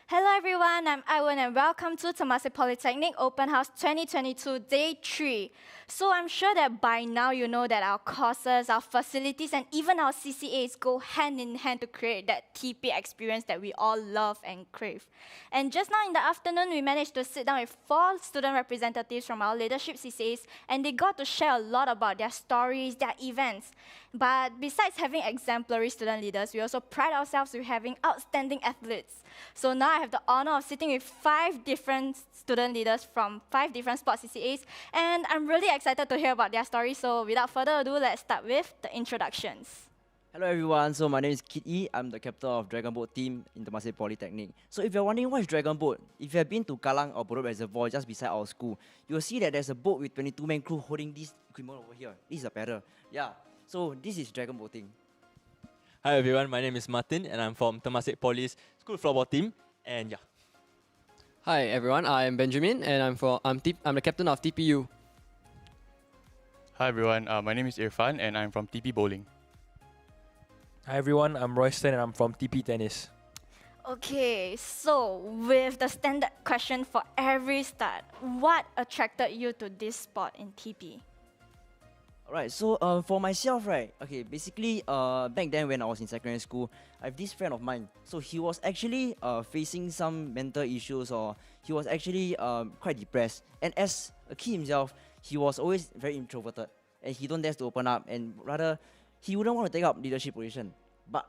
Hello everyone, I'm Iwan and welcome to Temasek Polytechnic Open House 2022 Day 3. So I'm sure that by now you know that our courses, our facilities and even our CCAs go hand in hand to create that TP experience that we all love and crave. And just now in the afternoon, we managed to sit down with 4 student representatives from our leadership CCAs and they got to share a lot about their stories, their events. But besides having exemplary student leaders, we also pride ourselves with having outstanding athletes. So now I have the honor of sitting with 5 different student leaders from 5 different sports CCAs, and I'm really excited to hear about their stories. So without further ado, let's start with the introductions. Hello everyone, so my name is Kit Yi. I'm the captain of Dragonboat Team in Temasek Polytechnic. So if you're wondering what is Dragonboat, if you have been to Kallang or Bedok Reservoir just beside our school, you'll see that there's a boat with 22-man crew holding this equipment over here. This is a paddle. Yeah, so this is Dragonboat Team. Hi everyone, my name is Martin and I'm from Temasek Poly's School Floorball Team. And yeah. Hi everyone, I'm Benjamin and I'm the captain of TPU. Hi everyone, my name is Irfan and I'm from TP Bowling. Hi everyone, I'm Royston and I'm from TP Tennis. Okay, so with the standard question for every start, what attracted you to this sport in TP? Alright, so for myself, right, okay, basically back then when I was in secondary school, I have this friend of mine. So he was actually facing some mental issues, or he was actually quite depressed. And as a kid himself, he was always very introverted and he don't dare to open up, and rather he wouldn't want to take up leadership position. But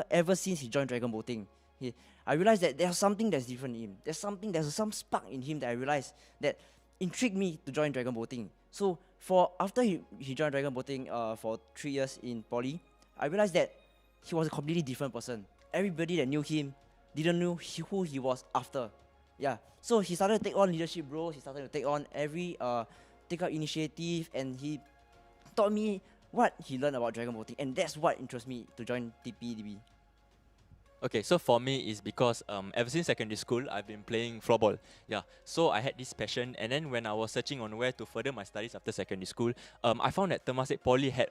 ever since he joined Dragon Boating, I realized that there's something that's different in him. There's some spark in him that I realized that intrigued me to join Dragon Boating. So after he joined Dragon Boating for 3 years in poly, I realized that he was a completely different person. Everybody that knew him didn't know who he was after. Yeah, so he started to take on leadership roles. He started to take on take up initiative, and he taught me what he learned about Dragonboat Team, and that's what interests me to join TPDB. Okay, so for me it's because ever since secondary school I've been playing floorball. Yeah, so I had this passion, and then when I was searching on where to further my studies after secondary school, I found that Temasek Poly had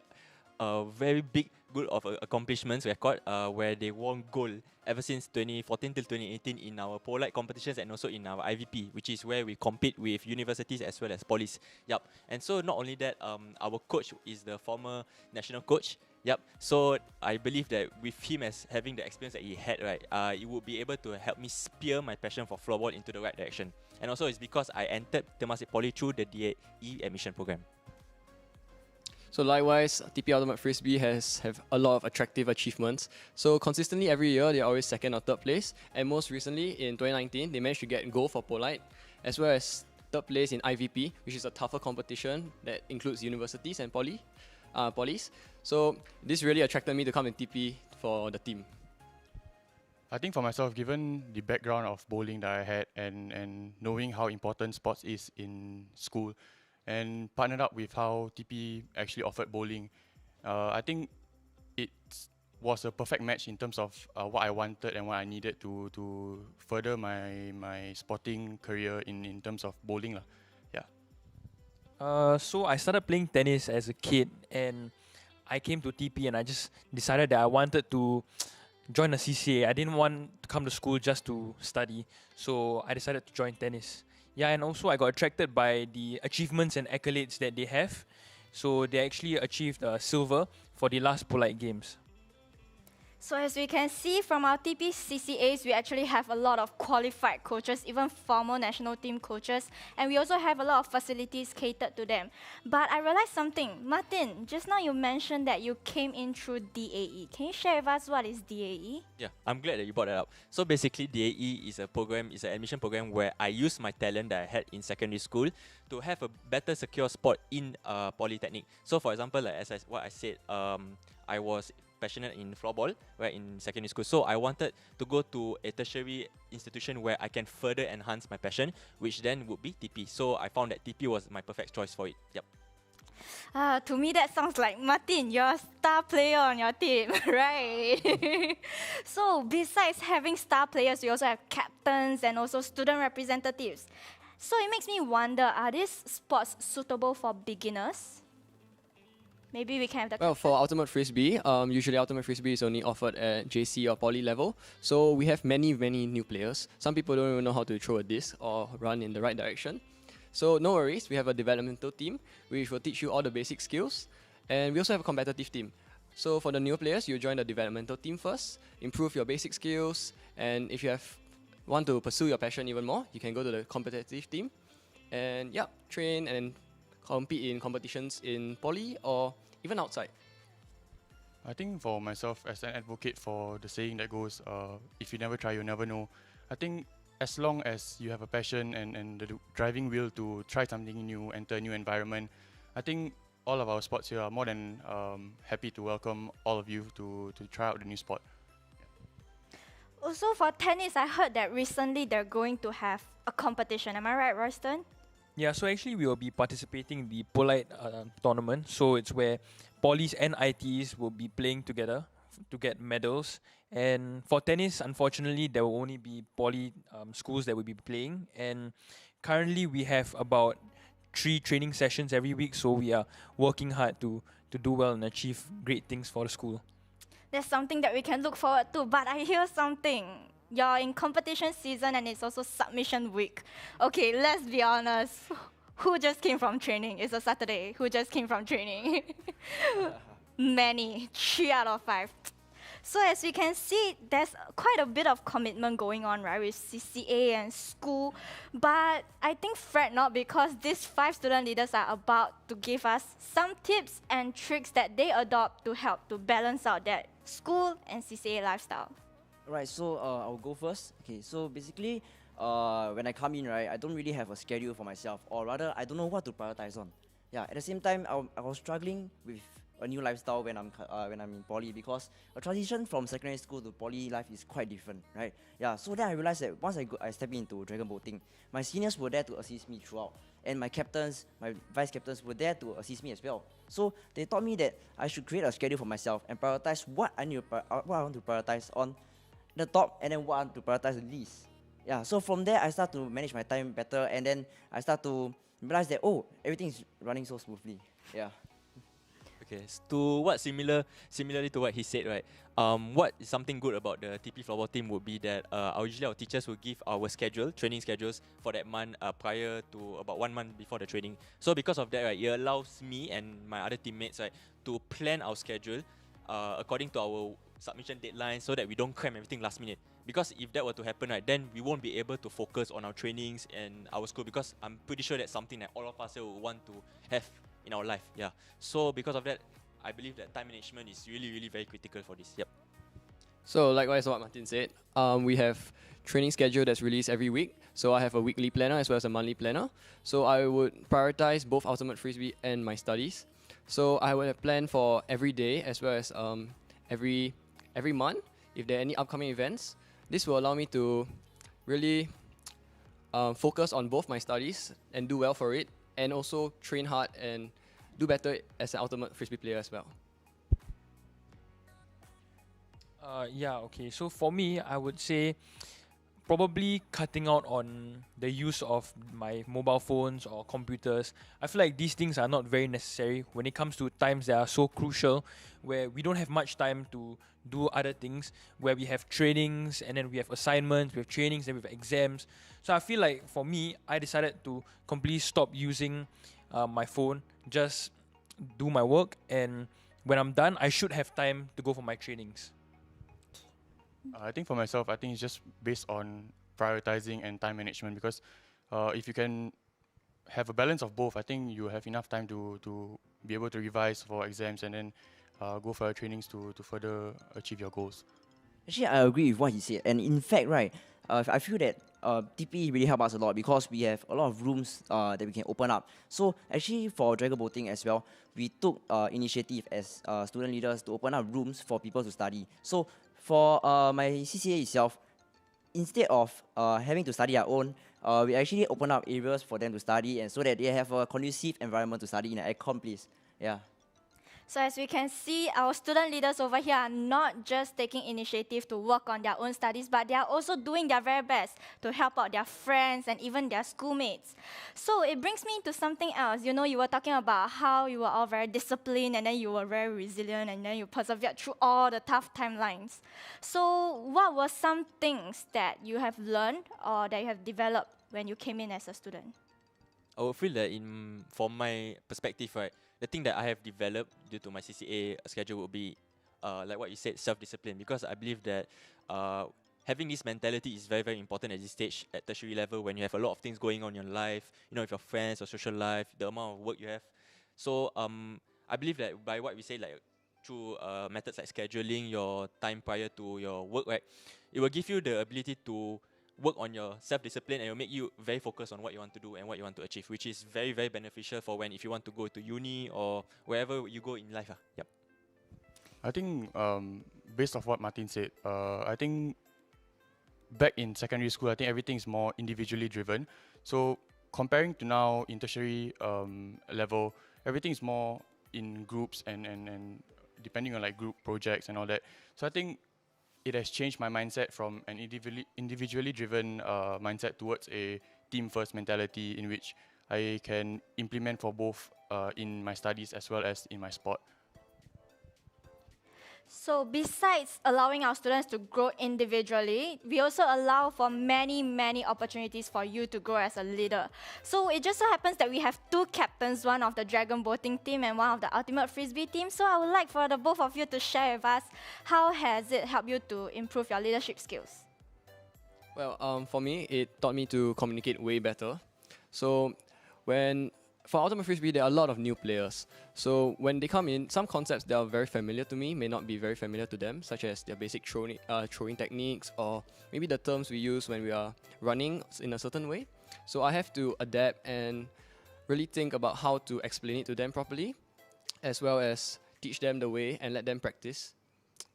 a very big good of accomplishments record where they won gold ever since 2014 till 2018 in our polite competitions and also in our IVP, which is where we compete with universities as well as polys. Yup. And so not only that, our coach is the former national coach. Yep. So I believe that with him as having the experience that he had, right, it would be able to help me spear my passion for floorball into the right direction. And also it's because I entered Temasek Poly through the DAE admission program. So likewise, TP Ultimate Frisbee have a lot of attractive achievements. So consistently every year, they're always second or third place. And most recently, in 2019, they managed to get gold for Polite, as well as third place in IVP, which is a tougher competition that includes universities and polys. So this really attracted me to come in TP for the team. I think for myself, given the background of bowling that I had and knowing how important sports is in school, and partnered up with how TP actually offered bowling, I think it was a perfect match in terms of what I wanted and what I needed to further my sporting career in terms of bowling lah. Yeah. So I started playing tennis as a kid, and I came to TP and I just decided that I wanted to join a CCA. I didn't want to come to school just to study, so I decided to join tennis. Yeah, and also I got attracted by the achievements and accolades that they have. So they actually achieved silver for the last Polite Games. So as we can see from our TP CCAs, we actually have a lot of qualified coaches, even former national team coaches, and we also have a lot of facilities catered to them. But I realized something. Martin, just now you mentioned that you came in through DAE. Can you share with us what is DAE? Yeah, I'm glad that you brought that up. So basically, DAE is an admission program where I use my talent that I had in secondary school to have a better secure spot in Polytechnic. So for example, like what I said, I was passionate in floorball, right, in secondary school. So I wanted to go to a tertiary institution where I can further enhance my passion, which then would be TP. So I found that TP was my perfect choice for it. Yep. To me, that sounds like Martin, you're a star player on your team, right? So besides having star players, we also have captains and also student representatives. So it makes me wonder, are these sports suitable for beginners? Maybe we can have the Well, for Ultimate Frisbee, usually Ultimate Frisbee is only offered at JC or Poly level. So we have many new players. Some people don't even know how to throw a disc or run in the right direction. So no worries, we have a developmental team which will teach you all the basic skills. And we also have a competitive team. So for the new players, you join the developmental team first, improve your basic skills, and if you want to pursue your passion even more, you can go to the competitive team and train and compete in competitions in Poly or even outside. I think for myself, as an advocate for the saying that goes, if you never try, you never know. I think as long as you have a passion and the driving will to try something new, enter a new environment, I think all of our sports here are more than happy to welcome all of you to try out the new sport. Also for tennis, I heard that recently they're going to have a competition. Am I right, Royston? Yeah, so actually we will be participating in the Polite tournament. So it's where polys and ITs will be playing together to get medals. And for tennis, unfortunately, there will only be poly schools that will be playing. And currently we have about 3 training sessions every week. So we are working hard to do well and achieve great things for the school. That's something that we can look forward to. But I hear something. You're in competition season and it's also submission week. Okay, let's be honest. Who just came from training? It's a Saturday. Who just came from training? Many. 3 out of 5. So as we can see, there's quite a bit of commitment going on, right, with CCA and school. But I think fret not, because these 5 student leaders are about to give us some tips and tricks that they adopt to help to balance out their school and CCA lifestyle. Right, so I'll go first. Okay, so basically, when I come in, right, I don't really have a schedule for myself, or rather, I don't know what to prioritize on. Yeah, at the same time, I was struggling with a new lifestyle when I'm in poly, because a transition from secondary school to poly life is quite different, right? Yeah. So then I realized that once I stepped into Dragonboat Team, my seniors were there to assist me throughout, and my captains, my vice captains were there to assist me as well. So they taught me that I should create a schedule for myself and prioritize what I want to prioritize on the top, and then what I want to prioritize the least. Yeah. So from there, I start to manage my time better, and then I start to realize that, oh, everything is running so smoothly. Yeah. Okay, to similarly to what he said, right? What is something good about the TP Floorball Team would be that usually our teachers will give our training schedules for that month prior to about 1 month before the training. So because of that, right, it allows me and my other teammates, right, to plan our schedule according to our submission deadline, so that we don't cram everything last minute. Because if that were to happen, right, then we won't be able to focus on our trainings and our school, because I'm pretty sure that's something that all of us here would want to have in our life. Yeah. So because of that, I believe that time management is really, really very critical for this. Yep. So likewise what Martin said, we have training schedule that's released every week. So I have a weekly planner as well as a monthly planner. So I would prioritize both Ultimate Frisbee and my studies. So I would have planned for every day as well as every month if there are any upcoming events. This will allow me to really focus on both my studies and do well for it, and also train hard and do better as an Ultimate Frisbee player as well. Yeah, okay. So for me, I would say probably cutting out on the use of my mobile phones or computers. I feel like these things are not very necessary when it comes to times that are so crucial, where we don't have much time to do other things, where we have trainings and then we have assignments, we have trainings, then we have exams. So I feel like for me, I decided to completely stop using my phone, just do my work, and when I'm done, I should have time to go for my trainings. I think for myself, I think it's just based on prioritizing and time management, because if you can have a balance of both, I think you have enough time to be able to revise for exams and then go for your trainings to further achieve your goals. Actually, I agree with what he said. And in fact, right, I feel that TP really helped us a lot, because we have a lot of rooms that we can open up. So actually for Dragonboat Team as well, we took initiative as student leaders to open up rooms for people to study. So for my CCA itself, instead of having to study our own, we actually open up areas for them to study, and so that they have a conducive environment to study in an aircon place. Yeah. So as we can see, our student leaders over here are not just taking initiative to work on their own studies, but they are also doing their very best to help out their friends and even their schoolmates. So it brings me to something else. You know, you were talking about how you were all very disciplined, and then you were very resilient, and then you persevered through all the tough timelines. So what were some things that you have learned or that you have developed when you came in as a student? I would feel that from my perspective, right, the thing that I have developed due to my CCA schedule would be, like what you said, self-discipline. Because I believe that having this mentality is very, very important at this stage, at tertiary level, when you have a lot of things going on in your life, you know, with your friends or social life, the amount of work you have. So I believe that by what we say, like through methods like scheduling your time prior to your work, right, it will give you the ability to work on your self-discipline, and it will make you very focused on what you want to do and what you want to achieve, which is very, very beneficial for if you want to go to uni or wherever you go in life. Yep. I think based off what Martin said, I think back in secondary school, I think everything is more individually driven. So comparing to now in tertiary level, everything is more in groups and depending on like group projects and all that. So I think it has changed my mindset from an individually driven mindset towards a team-first mentality, in which I can implement for both in my studies as well as in my sport. So besides allowing our students to grow individually, we also allow for many, many opportunities for you to grow as a leader. So it just so happens that we have two captains, one of the Dragonboat Team and one of the Ultimate Frisbee Team. So I would like for the both of you to share with us, how has it helped you to improve your leadership skills? Well, for me, it taught me to communicate way better. So for Ultimate Frisbee, there are a lot of new players. So when they come in, some concepts that are very familiar to me may not be very familiar to them, such as their basic throwing techniques, or maybe the terms we use when we are running in a certain way. So I have to adapt and really think about how to explain it to them properly, as well as teach them the way and let them practice.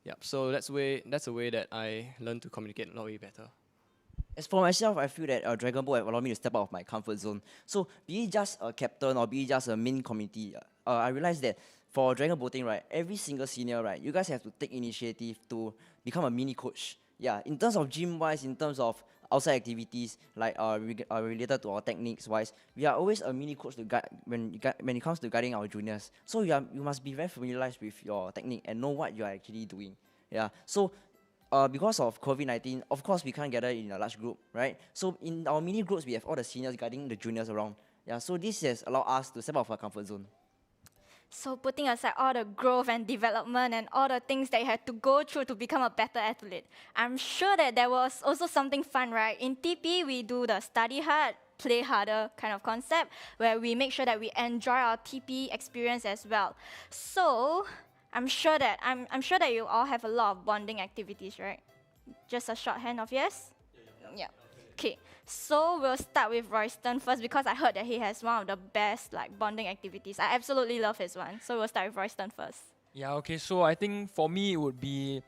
Yep. So that's a way that I learned to communicate a lot way better. As for myself, I feel that Dragonboat have allowed me to step out of my comfort zone. So be it just a captain or be it just a main committee, I realized that for Dragonboating, right, every single senior, right, you guys have to take initiative to become a mini coach. Yeah, in terms of gym-wise, in terms of outside activities, like related to our techniques-wise, we are always a mini coach to guide when it comes to guiding our juniors. So you must be very familiarized with your technique and know what you are actually doing. Yeah, so because of COVID-19, of course, we can't gather in a large group, right? So in our mini groups, we have all the seniors guiding the juniors around. Yeah, so this has allowed us to step out of our comfort zone. So putting aside all the growth and development and all the things that you had to go through to become a better athlete, I'm sure that there was also something fun, right? In TP, we do the study hard, play harder kind of concept, where we make sure that we enjoy our TP experience as well. So I'm sure that you all have a lot of bonding activities, right? Just a shorthand of yes? Yeah. Okay, so we'll start with Royston first because I heard that he has one of the best bonding activities. I absolutely love his one. So we'll start with Royston first. Yeah, okay, so I think for me it would be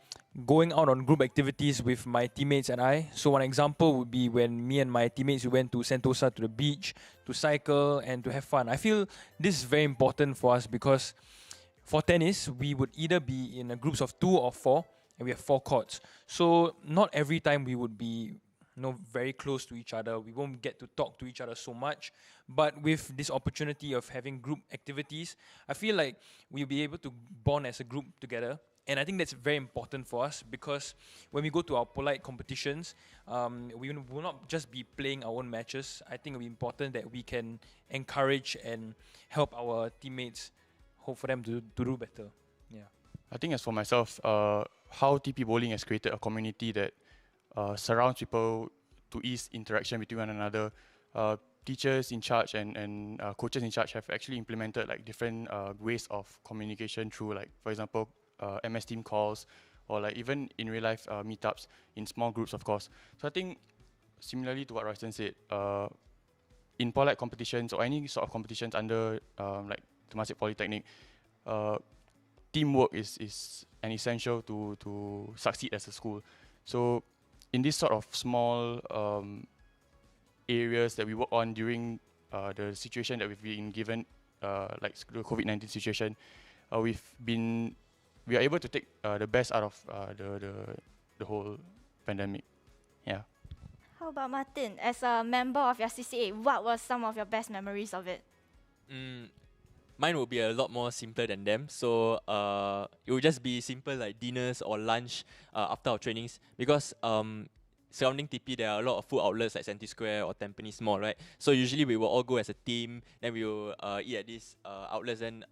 going out on group activities with my teammates and I. So one example would be when me and my teammates we went to Sentosa to the beach to cycle and to have fun. I feel this is very important for us because for tennis, we would either be in groups of 2 or 4 and we have 4 courts. So not every time we would be very close to each other. We won't get to talk to each other so much. But with this opportunity of having group activities, I feel like we'll be able to bond as a group together. And I think that's very important for us because when we go to our polite competitions, we will not just be playing our own matches. I think it will be important that we can encourage and help our teammates, hope for them to do better. Yeah. I think as for myself, how TP Bowling has created a community that surrounds people to ease interaction between one another. Teachers in charge and coaches in charge have actually implemented different ways of communication through for example MS Team calls or even in real life meetups in small groups, of course. So I think similarly to what Royston said, in polite competitions or any sort of competitions under Temasek Polytechnic, teamwork is an essential to succeed as a school. So in this sort of small areas that we work on during the situation that we've been given, like the COVID-19 situation, we are able to take the best out of the whole pandemic. Yeah. How about Martin? As a member of your CCA, what were some of your best memories of it? Mine would be a lot more simpler than them. So it would just be simple like dinners or lunch after our trainings because surrounding TP there are a lot of food outlets like Santee Square or Tampines Mall, right? So usually we will all go as a team, then we will eat at these outlets and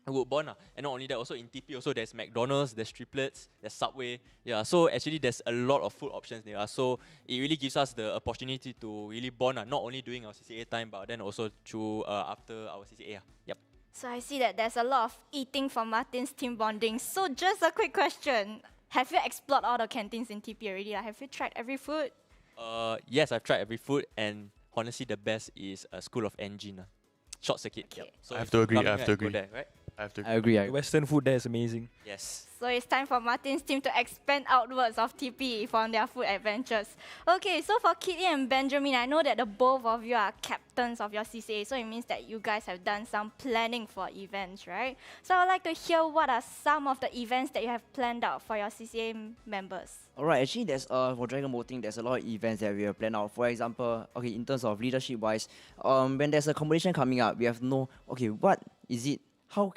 we would bond. And not only that, also in TP also there's McDonald's, there's Triplets, there's Subway. Yeah, so actually there's a lot of food options there. So it really gives us the opportunity to really bond, not only during our CCA time, but then also through after our CCA. Yep. So I see that there's a lot of eating for Martin's team bonding. So just a quick question. Have you explored all the canteens in TP already? Have you tried every food? Yes, I've tried every food, and honestly the best is School of Engine. Short circuit. Okay. Yep. So I have to agree. go there, right? I agree. The Western food there is amazing. Yes. So it's time for Martin's team to expand outwards of TP from their food adventures. Okay, so for Kitty and Benjamin, I know that the both of you are captains of your CCA, so it means that you guys have done some planning for events, right? So I would like to hear what are some of the events that you have planned out for your CCA members. Alright, actually there's for Dragonboating there's a lot of events that we have planned out. For example, in terms of leadership wise, when there's a competition coming up, we have to know what is it? How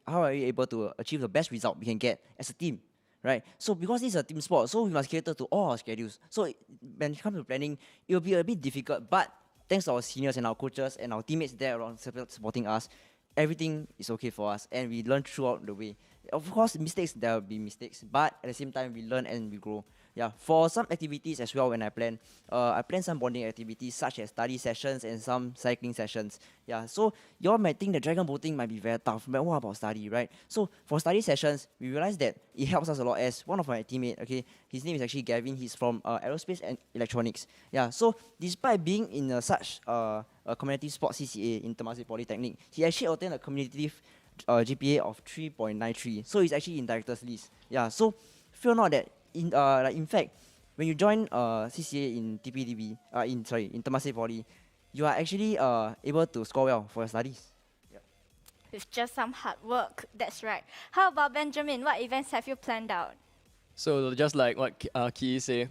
are we able to achieve the best result we can get as a team, right? So because this is a team sport, so we must cater to all our schedules. So when it comes to planning, it will be a bit difficult, but thanks to our seniors and our coaches and our teammates there around supporting us, everything is okay for us and we learn throughout the way. Of course, there will be mistakes, but at the same time, we learn and we grow. Yeah, for some activities as well, when I plan some bonding activities such as study sessions and some cycling sessions. Yeah, so you all might think that Dragonboating might be very tough, but what about study, right? So for study sessions, we realized that it helps us a lot. As one of my teammates, his name is actually Gavin. He's from aerospace and electronics. Yeah, so despite being in such a community sports CCA in Temasek Polytechnic, he actually obtained a cumulative GPA of 3.93. So he's actually in director's list. Yeah, so feel not that in fact, when you join CCA in TPDB, in Temasek Poly, you are actually able to score well for your studies. With just some hard work. That's right. How about Benjamin? What events have you planned out? So just like what Ki say,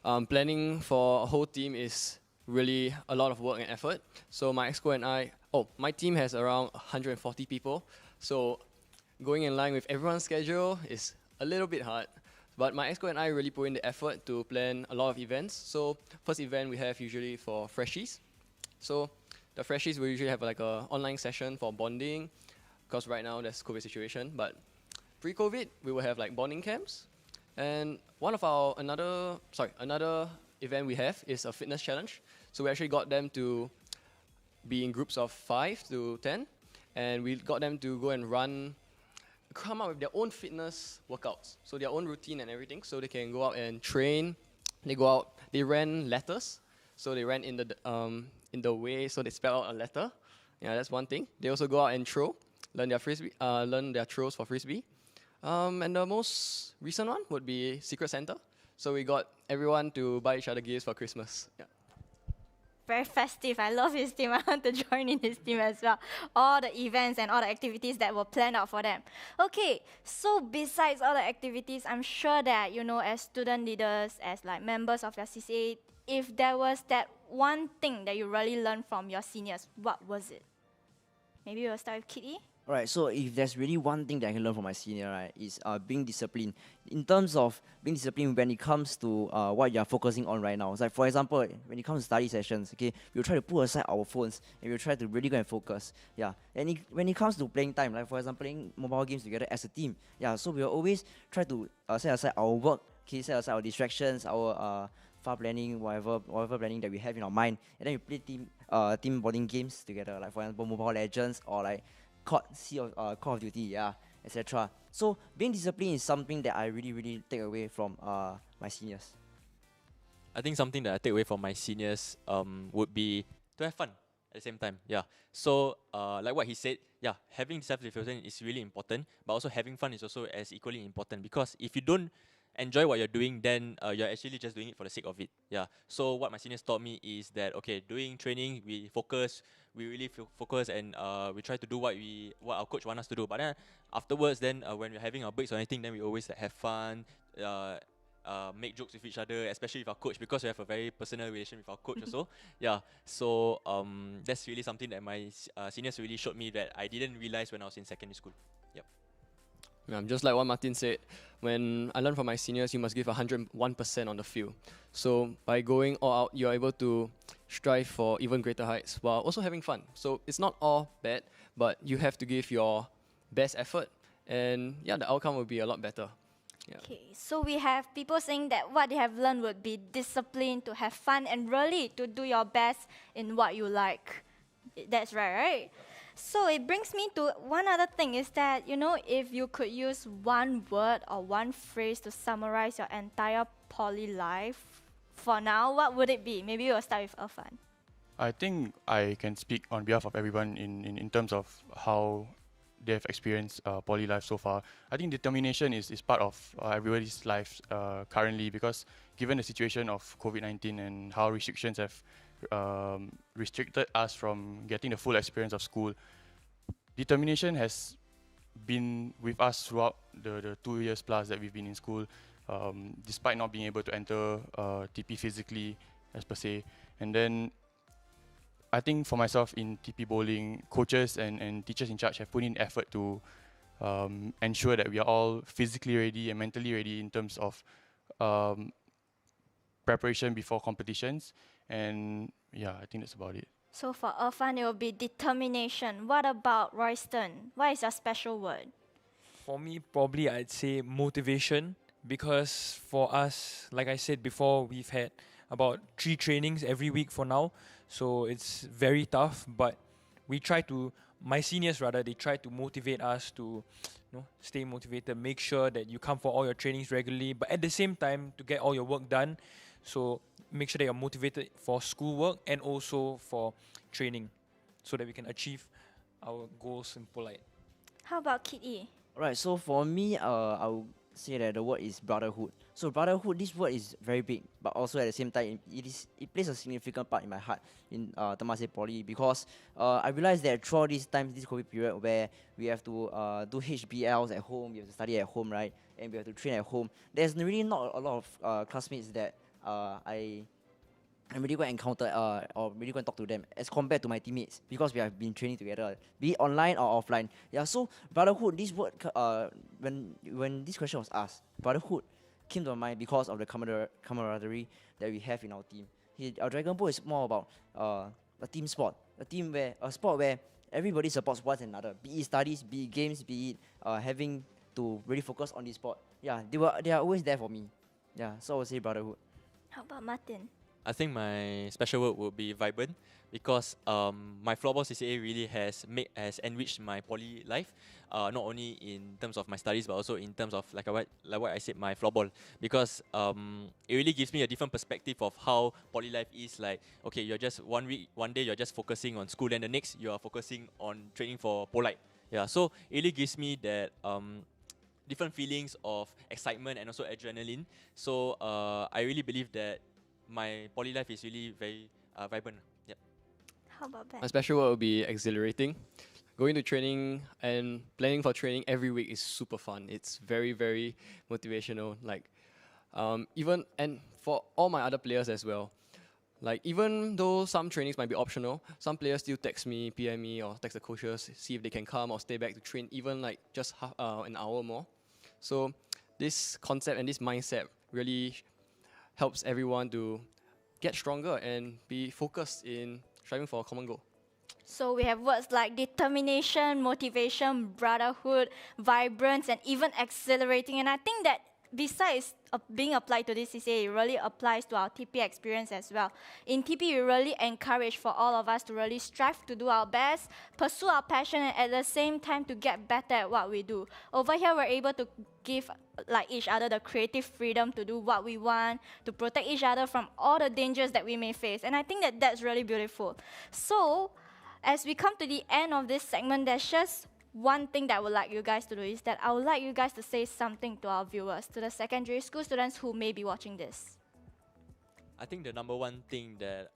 planning for a whole team is really a lot of work and effort. So my exco and my team has around 140 people. So going in line with everyone's schedule is a little bit hard. But my exco and I really put in the effort to plan a lot of events. So first event we have usually for freshies. So the freshies will usually have like a online session for bonding, because right now there's COVID situation. But pre-COVID, we will have like bonding camps. And another event we have is a fitness challenge. So we actually got them to be in groups of 5 to 10, and we got them to go and come up with their own fitness workouts, so their own routine and everything, so they can go out and train. They ran letters, so they ran in the way, so they spell out a letter. Yeah, that's one thing. They also go out and learn their throws for Frisbee. And the most recent one would be Secret Santa. So we got everyone to buy each other gifts for Christmas. Yeah. Very festive. I love his team. I want to join in his team as well. All the events and all the activities that were planned out for them. Okay, so besides all the activities, I'm sure that, as student leaders, as like members of your CCA, if there was that one thing that you really learned from your seniors, what was it? Maybe we'll start with Kitty. Alright, so if there's really one thing that I can learn from my senior, right, is being disciplined. In terms of being disciplined when it comes to what you're focusing on right now. It's like, for example, when it comes to study sessions, okay, we'll try to put aside our phones and we'll try to really go and focus. Yeah. And when it comes to playing time, like for example, playing mobile games together as a team, yeah, so we'll always try to set aside our work, okay, set aside our distractions, our far planning, whatever planning that we have in our mind, and then we play team bonding games together, like for example, Mobile Legends or like Call of Duty, yeah, etc. So being disciplined is something that I really, really take away from my seniors. I think something that I take away from my seniors would be to have fun at the same time. Yeah. So like what he said, yeah, having self-reflection is really important, but also having fun is also as equally important, because if you don't enjoy what you're doing, then you're actually just doing it for the sake of it. Yeah. So what my seniors taught me is that, okay, doing training, we really focus, and we try to do what our coach wants us to do. But then afterwards, then when we're having our breaks or anything, then we always have fun, make jokes with each other, especially with our coach, because we have a very personal relation with our coach also. Yeah. So that's really something that my seniors really showed me that I didn't realize when I was in secondary school. Yep. Just like what Martin said, when I learned from my seniors, you must give 101% on the field. So by going all out, you're able to strive for even greater heights while also having fun. So it's not all bad, but you have to give your best effort, and yeah, the outcome will be a lot better. Yeah. Okay, so we have people saying that what they have learned would be discipline, to have fun, and really to do your best in what you like. That's right? So it brings me to one other thing, is that, if you could use one word or one phrase to summarize your entire poly life for now, what would it be? Maybe we'll start with Irfan. I think I can speak on behalf of everyone in terms of how they've experienced poly life so far. I think determination is part of everybody's life currently, because given the situation of COVID-19 and how restrictions have restricted us from getting the full experience of school, determination has been with us throughout the 2 years plus that we've been in school, despite not being able to enter TP physically as per se. And then I think for myself in TP bowling, coaches and teachers in charge have put in effort to ensure that we are all physically ready and mentally ready in terms of preparation before competitions. And yeah, I think that's about it. So for Irfan, it will be determination. What about Royston? What is your special word? For me, probably I'd say motivation, because for us, like I said before, we've had about 3 trainings every week for now. So it's very tough, but my seniors rather, they try to motivate us to stay motivated, make sure that you come for all your trainings regularly, but at the same time to get all your work done. So make sure that you're motivated for schoolwork and also for training, so that we can achieve our goals in polite. How about Kid E? Alright, so for me, I would say that the word is brotherhood. So brotherhood, this word is very big, but also at the same time, it plays a significant part in my heart in Temasek Poly because I realized that throughout this time, this COVID period, where we have to do HBLs at home, we have to study at home, right, and we have to train at home. There's really not a lot of classmates that I'm really going to encounter or really going to talk to them as compared to my teammates because we have been training together, be it online or offline. Yeah, so brotherhood, this word, when this question was asked, brotherhood came to my mind because of the camaraderie that we have in our team. Our Dragonboat is more about a team sport, a sport where everybody supports one another, be it studies, be it games, be it having to really focus on this sport. Yeah, they are always there for me. Yeah, so I would say brotherhood. How about Martin? I think my special word would be vibrant because my floorball CCA really has enriched my poly life, not only in terms of my studies but also in terms of like what I said, my floorball, because it really gives me a different perspective of how poly life is like. Okay, you're just one day you're just focusing on school, and the next you are focusing on training for polite. Yeah, so it really gives me that different feelings of excitement and also adrenaline. So I really believe that my poly life is really very vibrant. Yep. How about Ben? My special word would be exhilarating. Going to training and planning for training every week is super fun. It's very, very motivational. Like, even and for all my other players as well. Like, even though some trainings might be optional, some players still text me, PM me, or text the coaches, see if they can come or stay back to train even like just an hour more. So this concept and this mindset really helps everyone to get stronger and be focused in striving for a common goal. So we have words like determination, motivation, brotherhood, vibrance, and even exhilarating. And I think that besides being applied to this CCA, it really applies to our TP experience as well. In TP, we really encourage for all of us to really strive to do our best, pursue our passion, and at the same time to get better at what we do. Over here, we're able to give like each other the creative freedom to do what we want, to protect each other from all the dangers that we may face. And I think that that's really beautiful. So, as we come to the end of this segment, there's just one thing that I would like you guys to do is that I would like you guys to say something to our viewers, to the secondary school students who may be watching this. I think the number one thing that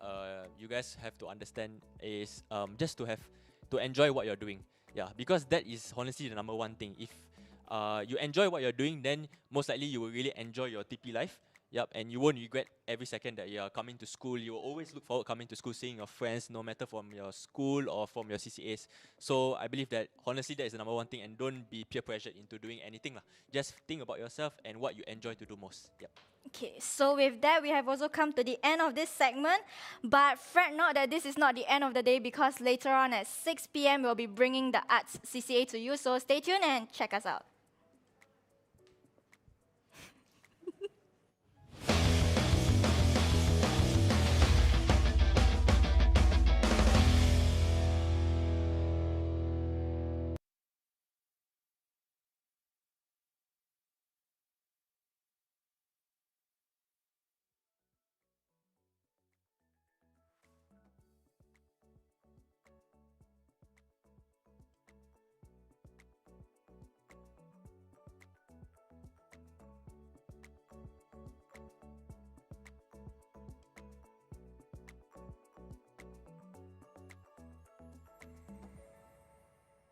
you guys have to understand is just to enjoy what you're doing. Yeah, because that is honestly the number one thing. If you enjoy what you're doing, then most likely you will really enjoy your TP life. Yep, and you won't regret every second that you are coming to school. You will always look forward coming to school, seeing your friends, no matter from your school or from your CCAs. So I believe that honestly that is the number one thing, and don't be peer pressured into doing anything. Just think about yourself and what you enjoy to do most. Yep. Okay, so with that, we have also come to the end of this segment. But fret not that this is not the end of the day, because later on at 6 p.m. we'll be bringing the Arts CCA to you. So stay tuned and check us out.